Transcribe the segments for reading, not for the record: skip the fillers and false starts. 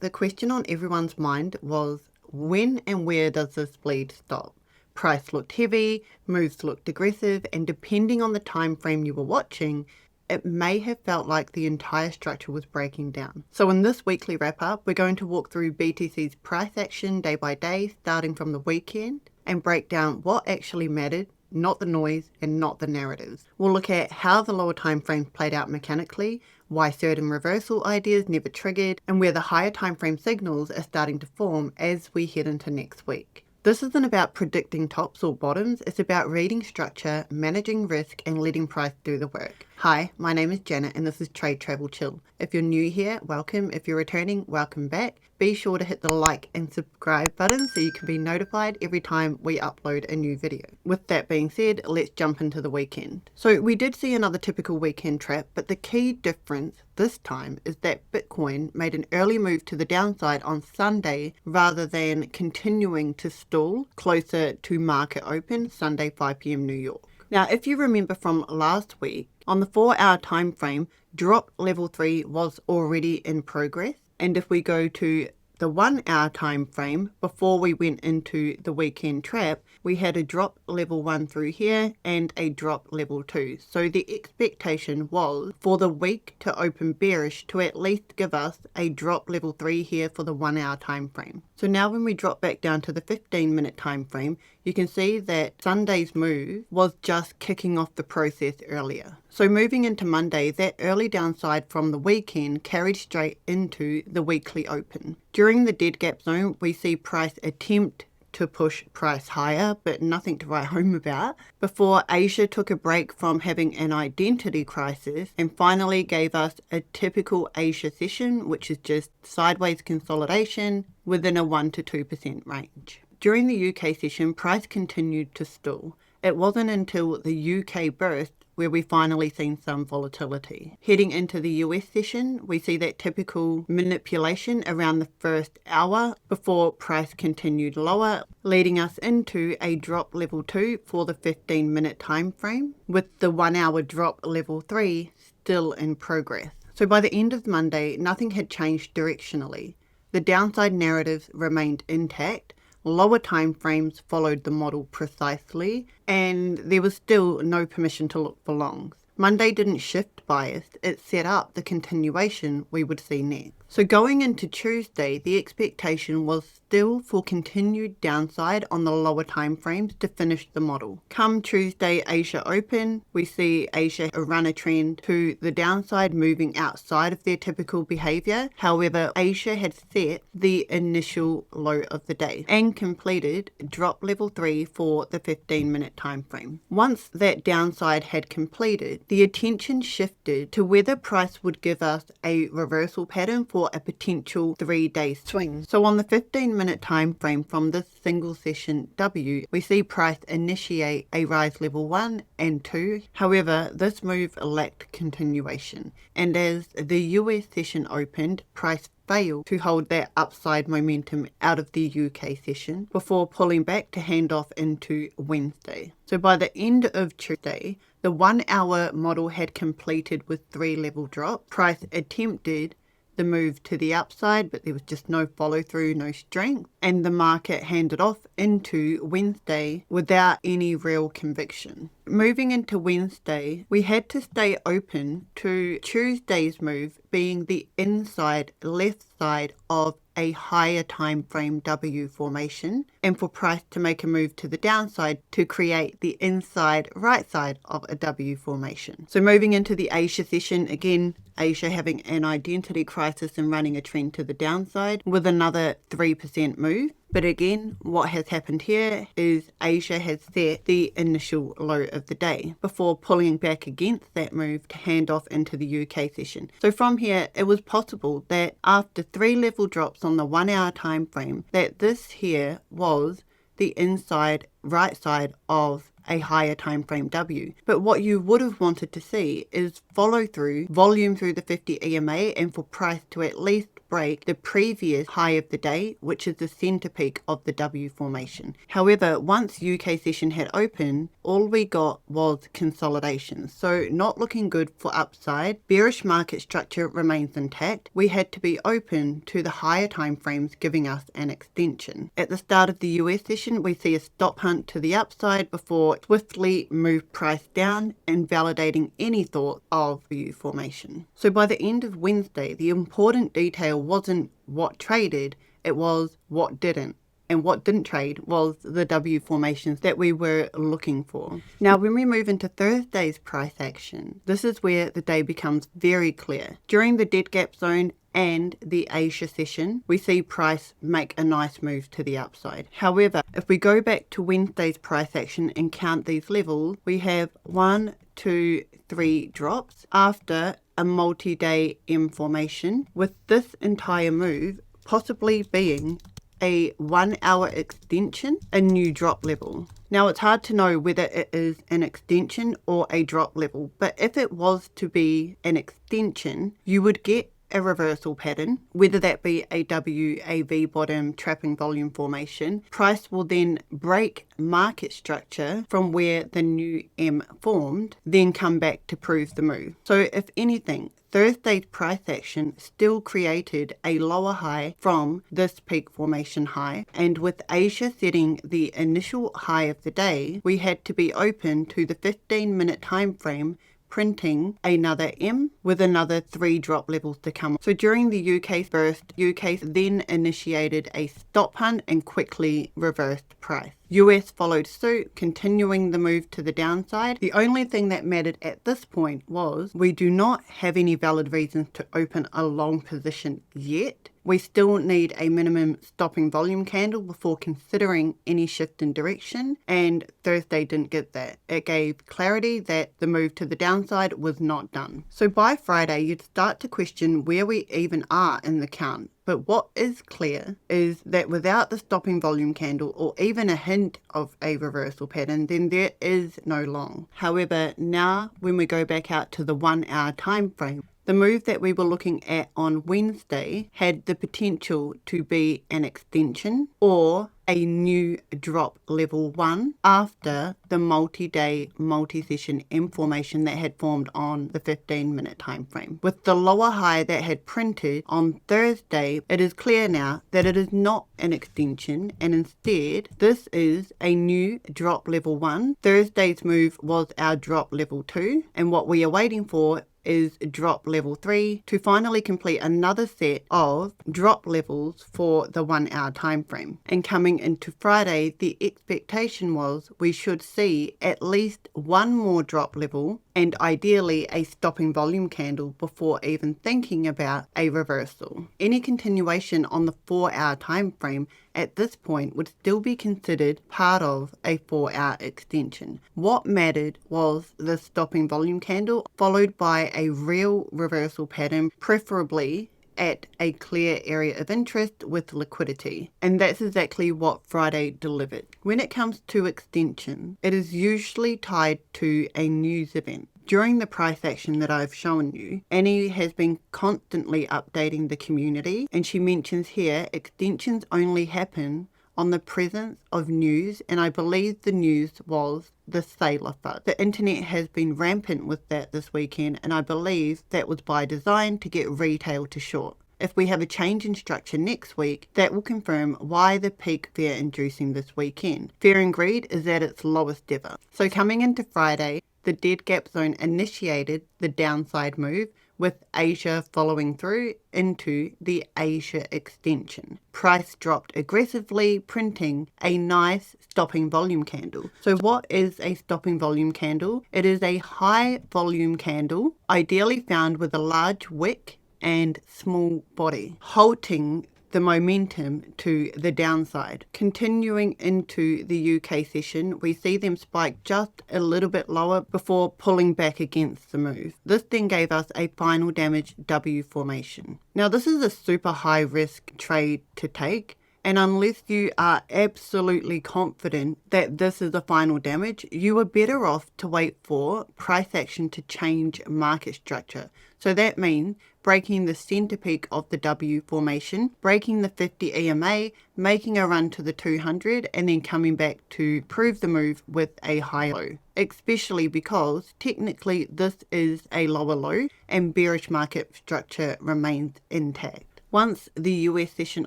the question on everyone's mind was, when and where does this bleed stop? Price looked heavy, moves looked aggressive, and depending on the time frame you were watching, it may have felt like the entire structure was breaking down. So in this weekly wrap-up, we're going to walk through BTC's price action day by day, starting from the weekend, and break down what actually mattered, not the noise and not the narratives. We'll look at how the lower time frames played out mechanically, why certain reversal ideas never triggered, and where the higher time frame signals are starting to form as we head into next week. This isn't about predicting tops or bottoms, it's about reading structure, managing risk, and letting price do the work. Hi, my name is Janet and this is Trade Travel Chill. If you're new here, welcome. If you're returning, welcome back. Be sure to hit the like and subscribe button so you can be notified every time we upload a new video. With that being said, let's jump into the weekend. So we did see another typical weekend trap, but the key difference this time is that Bitcoin made an early move to the downside on Sunday rather than continuing to stall closer to market open Sunday 5 p.m. New York. Now, if you remember from last week, on the 4-hour time frame, drop level 3 was already in progress. And if we go to the 1-hour time frame, before we went into the weekend trap, we had a drop level 1 through here and a drop level 2. So the expectation was for the week to open bearish to at least give us a drop level 3 here for the 1-hour time frame. So now when we drop back down to the 15-minute time frame, you can see that Sunday's move was just kicking off the process earlier. So moving into Monday, that early downside from the weekend carried straight into the weekly open. During the dead gap zone, we see price attempt to push price higher, but nothing to write home about, before Asia took a break from having an identity crisis and finally gave us a typical Asia session, which is just sideways consolidation within a 1 to 2% range. During the UK session, price continued to stall. It wasn't until the UK burst where we finally seen some volatility. Heading into the US session, we see that typical manipulation around the first hour before price continued lower, leading us into a drop level 2 for the 15-minute time frame, with the 1-hour drop level 3 still in progress. So by the end of Monday, nothing had changed directionally. The downside narratives remained intact. Lower time frames followed the model precisely, and there was still no permission to look for longs. Monday didn't shift bias, it set up the continuation we would see next. So going into Tuesday, the expectation was still for continued downside on the lower time frames to finish the model. Come Tuesday Asia open, we see Asia run a trend to the downside, moving outside of their typical behavior. However, Asia had set the initial low of the day and completed drop level 3 for the 15-minute time frame. Once that downside had completed, the attention shifted to whether price would give us a reversal pattern for a potential 3-day swing. So on the 15-minute time frame from this single session W, we see price initiate a rise level 1 and 2. However, this move lacked continuation, and as the US session opened, price failed to hold that upside momentum out of the UK session before pulling back to hand off into Wednesday. So by the end of Tuesday, the 1-hour model had completed with 3 level drop. Price attempted the move to the upside, but there was just no follow through, no strength, and the market handed off into Wednesday without any real conviction. Moving into Wednesday, we had to stay open to Tuesday's move being the inside left side of a higher time frame W formation, and for price to make a move to the downside to create the inside right side of a W formation. So moving into the Asia session, again, Asia having an identity crisis and running a trend to the downside with another 3% move. But again, what has happened here is Asia has set the initial low of the day before pulling back against that move to hand off into the UK session. So from here, it was possible that after 3 level drops on the 1-hour time frame, that this here was the inside right side of a higher time frame W. But what you would have wanted to see is follow through, volume through the 50 EMA, and for price to at least break the previous high of the day, which is the center peak of the W formation. However, once UK session had opened, all we got was consolidation. So not looking good for upside. Bearish market structure remains intact. We had to be open to the higher time frames, giving us an extension. At the start of the US session, we see a stop hunt to the upside before swiftly move price down, invalidating any thought of U formation. So by the end of Wednesday, the important detail wasn't what traded, it was what didn't. And what didn't trade was the W formations that we were looking for. Now, when we move into Thursday's price action, this is where the day becomes very clear. During the dead gap zone and the Asia session, we see price make a nice move to the upside. However, if we go back to Wednesday's price action and count these levels, we have 1, 2, 3 drops after a multi-day M formation, with this entire move possibly being a 1 hour extension, a new drop level. Now, it's hard to know whether it is an extension or a drop level, but if it was to be an extension, you would get a reversal pattern, whether that be a W, a V bottom, trapping volume formation. Price will then break market structure from where the new M formed, then come back to prove the move. So if anything, Thursday's price action still created a lower high from this peak formation high, and with Asia setting the initial high of the day, we had to be open to the 15-minute time frame, printing another M with another 3 drop levels to come. So during the UK burst, UK then initiated a stop hunt and quickly reversed price. US followed suit, continuing the move to the downside. The only thing that mattered at this point was we do not have any valid reasons to open a long position yet. We still need a minimum stopping volume candle before considering any shift in direction, and Thursday didn't get that. It gave clarity that the move to the downside was not done. So by Friday, you'd start to question where we even are in the count. But what is clear is that without the stopping volume candle or even a hint of a reversal pattern, then there is no long. However, now when we go back out to the 1 hour time frame, the move that we were looking at on Wednesday had the potential to be an extension or a new drop level 1 after the multi-day, multi-session M formation that had formed on the 15-minute time frame. With the lower high that had printed on Thursday, it is clear now that it is not an extension, and instead this is a new drop level 1. Thursday's move was our drop level 2, and what we are waiting for is drop level 3 to finally complete another set of drop levels for the 1 hour time frame. And coming into Friday, the expectation was we should see at least one more drop level and ideally a stopping volume candle before even thinking about a reversal. Any continuation on the 4 hour time frame at this point would still be considered part of a 4 hour extension. What mattered was the stopping volume candle followed by a real reversal pattern, preferably at a clear area of interest with liquidity. And that's exactly what Friday delivered. When it comes to extension, it is usually tied to a news event. During the price action that I've shown you, Annie has been constantly updating the community, and she mentions here extensions only happen on the presence of news, and I believe the news was the sailor FUD. The internet has been rampant with that this weekend, and I believe that was by design to get retail to short. If we have a change in structure next week, that will confirm why the peak fear inducing this weekend. Fear and greed is at its lowest ever. So coming into Friday, the dead gap zone initiated the downside move, with Asia following through into the Asia extension. Price dropped aggressively, printing a nice stopping volume candle. So what is a stopping volume candle? It is a high volume candle, ideally found with a large wick and small body, halting the momentum to the downside. Continuing into the UK session, we see them spike just a little bit lower before pulling back against the move. This then gave us a final damage W formation. Now this is a super high risk trade to take, And unless you are absolutely confident that this is a final damage, you are better off to wait for price action to change market structure. So that means breaking the center peak of the W formation, breaking the 50 EMA, making a run to the 200, and then coming back to prove the move with a higher low. Especially because technically this is a lower low and bearish market structure remains intact. Once the US session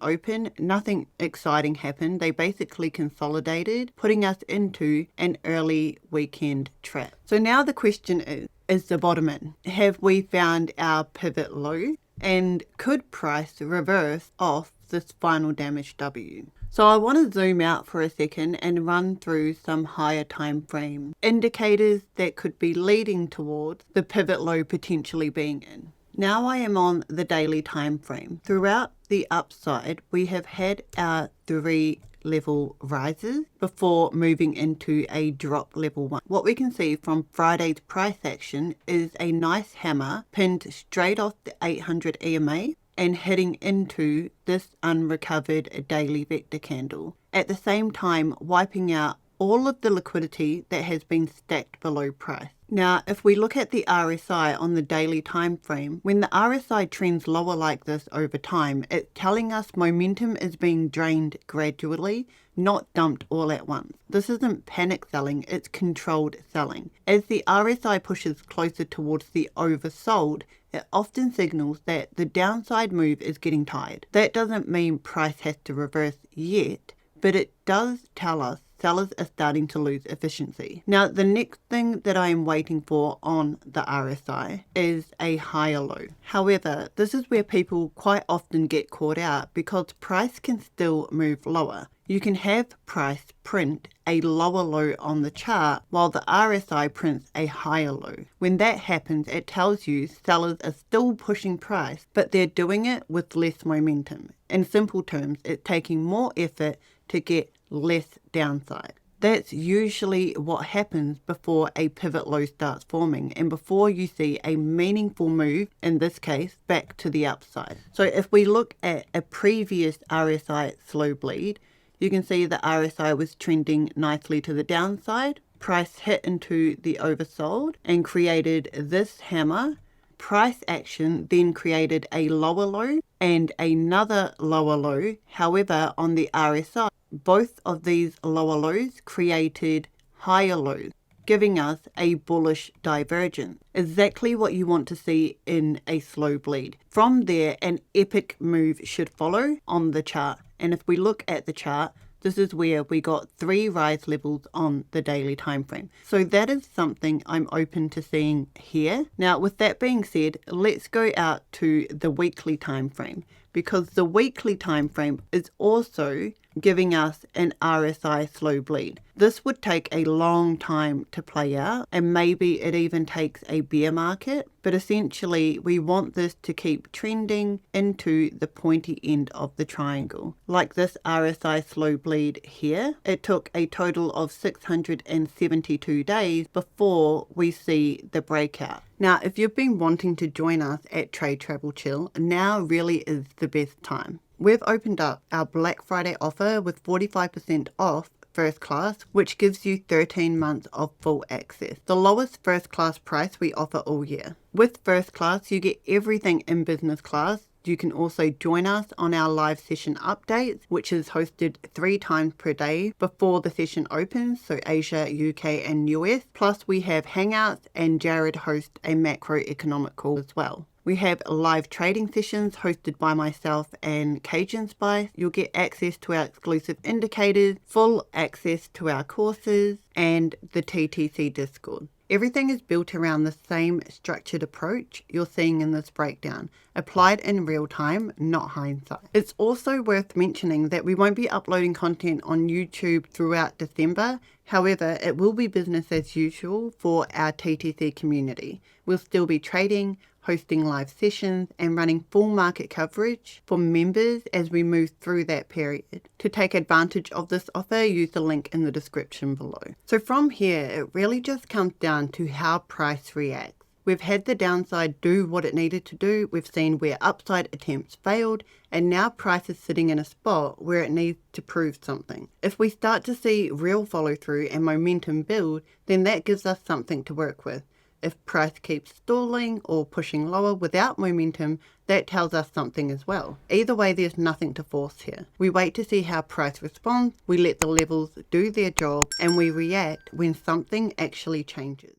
opened, nothing exciting happened. They basically consolidated, putting us into an early weekend trap. So now the question is the bottom in? Have we found our pivot low? And could price reverse off this final damage W? So I want to zoom out for a second and run through some higher time frame indicators that could be leading towards the pivot low potentially being in. Now I am on the daily time frame. Throughout the upside, we have had our 3 level rises before moving into a drop level 1. What we can see from Friday's price action is a nice hammer pinned straight off the 800 EMA and heading into this unrecovered daily vector candle. At the same time, wiping out all of the liquidity that has been stacked below price. Now, if we look at the RSI on the daily time frame, when the RSI trends lower like this over time, it's telling us momentum is being drained gradually, not dumped all at once. This isn't panic selling, it's controlled selling. As the RSI pushes closer towards the oversold, it often signals that the downside move is getting tired. That doesn't mean price has to reverse yet, but it does tell us sellers are starting to lose efficiency. Now, the next thing that I am waiting for on the RSI is a higher low. However, this is where people quite often get caught out because price can still move lower. You can have price print a lower low on the chart while the RSI prints a higher low. When that happens, it tells you sellers are still pushing price, but they're doing it with less momentum. In simple terms, it's taking more effort to get less downside. That's usually what happens before a pivot low starts forming and before you see a meaningful move, in this case, back to the upside. So if we look at a previous RSI slow bleed, you can see the RSI was trending nicely to the downside. Price hit into the oversold and created this hammer. Price action then created a lower low and another lower low. However, on the RSI, both of these lower lows created higher lows, giving us a bullish divergence. Exactly what you want to see in a slow bleed. From there, an epic move should follow on the chart. And if we look at the chart, this is where we got 3 rise levels on the daily time frame. So that is something I'm open to seeing here. Now, with that being said, let's go out to the weekly time frame, because the weekly time frame is also giving us an RSI slow bleed. This would take a long time to play out, and maybe it even takes a bear market, but essentially we want this to keep trending into the pointy end of the triangle. Like this RSI slow bleed here, it took a total of 672 days before we see the breakout. Now, if you've been wanting to join us at Trade Travel Chill, now really is the best time. We've opened up our Black Friday offer with 45% off first class, which gives you 13 months of full access. The lowest first class price we offer all year. With first class, you get everything in business class. You can also join us on our live session updates, which is hosted 3 times per day before the session opens, so Asia, UK and US. Plus we have Hangouts and Jared hosts a macroeconomic call as well. We have live trading sessions hosted by myself and Cajun Spice. You'll get access to our exclusive indicators, full access to our courses, and the TTC Discord. Everything is built around the same structured approach you're seeing in this breakdown, applied in real time, not hindsight. It's also worth mentioning that we won't be uploading content on YouTube throughout December. However, it will be business as usual for our TTC community. We'll still be trading, hosting live sessions and running full market coverage for members as we move through that period. To take advantage of this offer, use the link in the description below. So from here, it really just comes down to how price reacts. We've had the downside do what it needed to do, we've seen where upside attempts failed, and now price is sitting in a spot where it needs to prove something. If we start to see real follow through and momentum build, then that gives us something to work with. If price keeps stalling or pushing lower without momentum, that tells us something as well. Either way, there's nothing to force here. We wait to see how price responds, we let the levels do their job, and we react when something actually changes.